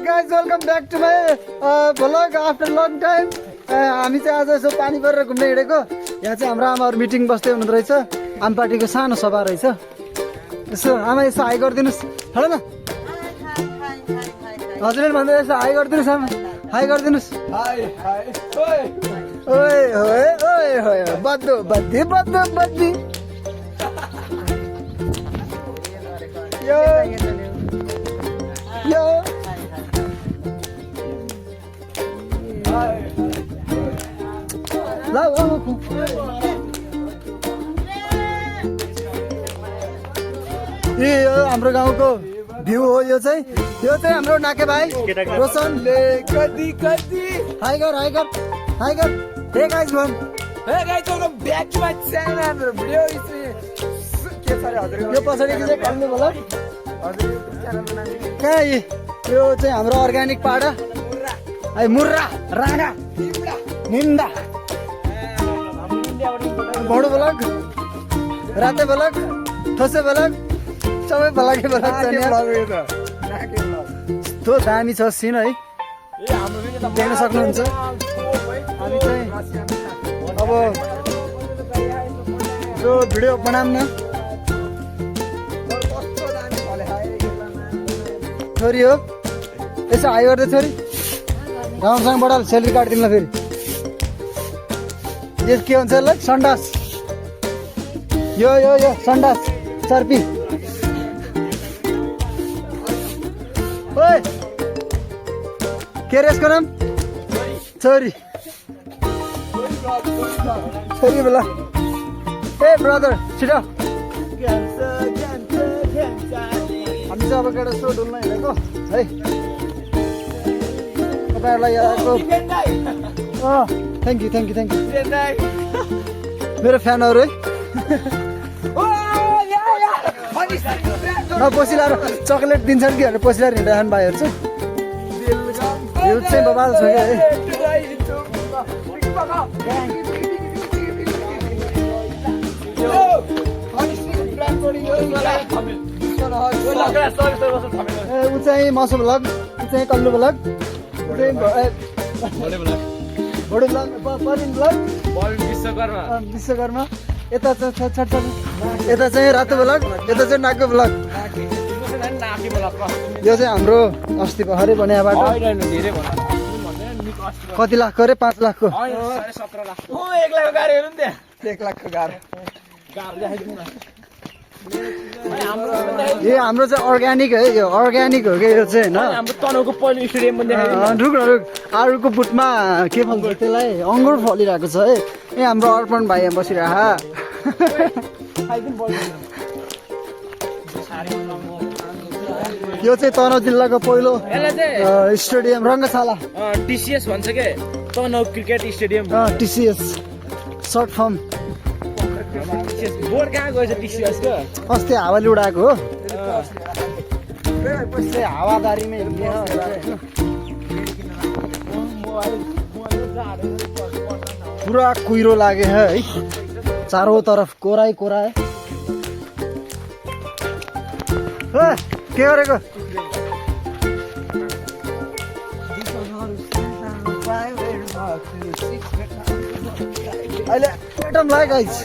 guys, welcome back to my vlog after long time. हामी चाहिँ आज यसो पानी परेर घुम्न हिँडेको। यहाँ चाहिँ हाम्रो आमाहरू मिटिङ बस्दै हुनुहुँदो रहेछ। आम पार्टीको सानो सभा रहेछ। यसो आमा यसो हाई गरिदिनुहोस्। हेलो न हजुरले भन्दै यसो हाई गरिदिनुहोस् आमा। हाई गरिदिनुहोस्। हाई हाई ओए ओए ओए ओए बद्दो बद्दी बद्दो बद्दी यो यो ल यो हाम्रो गाउँको भ्यू हो। यो चाहिँ हाम्रो नाके भाइ रोशन कति कति हाई गर हाई गर हाई गर। हे गाइस भन hey guys welcome back to my channel हाम्रो भिडियो के छ रे हजुर। यो पछाडिको चाहिँ कल्लु भला हजुर च्यानलको नाम कहाँ यो चाहिँ हाम्रो अर्ग्यानिक पाडा है मुर्रा राणा निम्दा बडो ब्लग राते ब्लग ठोसे ब्लग सबै ब्लगै ब्लग छ नि। यस्तो दामी छ सिन है देख्न सक्नुहुन्छ। हामी चाहिँ अब जो भिडियो बनाऊँ न छोरी हो यसो हाई गर्दै छोरी राम्रोसँग बडाल सेलरी काटिदिनु ल। फेरि यो के हुन्छ ल सन्डास यो यो यो सन्डास चर्पी ओए के रे यसको नाम छोरी छोरी बेला ए ब्रदर छिटो हामी चाहिँ अब केटा सो डुल्न हिँडेको है। तपाईँहरूलाई यहाँको thank you thank you thank you मेरो फ्यानहरू है। पसिलाएर चक्लेट दिन्छन् कि भनेर पसिलाएर हिँडिरहेको भाइहरू चाहिँ यो चाहिँ बबाल छ क्या है। ऊ चाहिँ मसु भ्लग ऊ चाहिँ कल्लु भ्लग बडो भ्लग परिन भ्लग विश्वकर्मा यता यता चाहिँ रातो भ्लग यता चाहिँ नाको भ्लग। यो चाहिँ हाम्रो अस्ति भर्खरै बनाए बाटो कति लाखको अरे 5 लाखको 1 लाखको गाह्रो यो हाम्रो चाहिँ अर्ग्यानिक है। यो अर्ग्यानिक हो क्या यो चाहिँ होइन। रुख अरूको बुटमा के भन्छ त्यसलाई अङ्गुर फलिरहेको छ है। ए हाम्रो अर्पण भाइ यहाँ बसिरह। यो चाहिँ तनहुँ जिल्लाको पहिलो स्टेडियम रङ्गशाला टिसिएस भन्छ के तनहुँ क्रिकेट स्टेडियम टिसिएस सर्ट फर्म। बोर्ड कहाँ गएछ टिसिएस को अस्ति हावाले उडाएको हो। हावादारीमै पुरा कुहिरो लाग्यो है चारों तरफ कोराई कोराई। के गरेको अहिले एटम लाग्यो गाइस।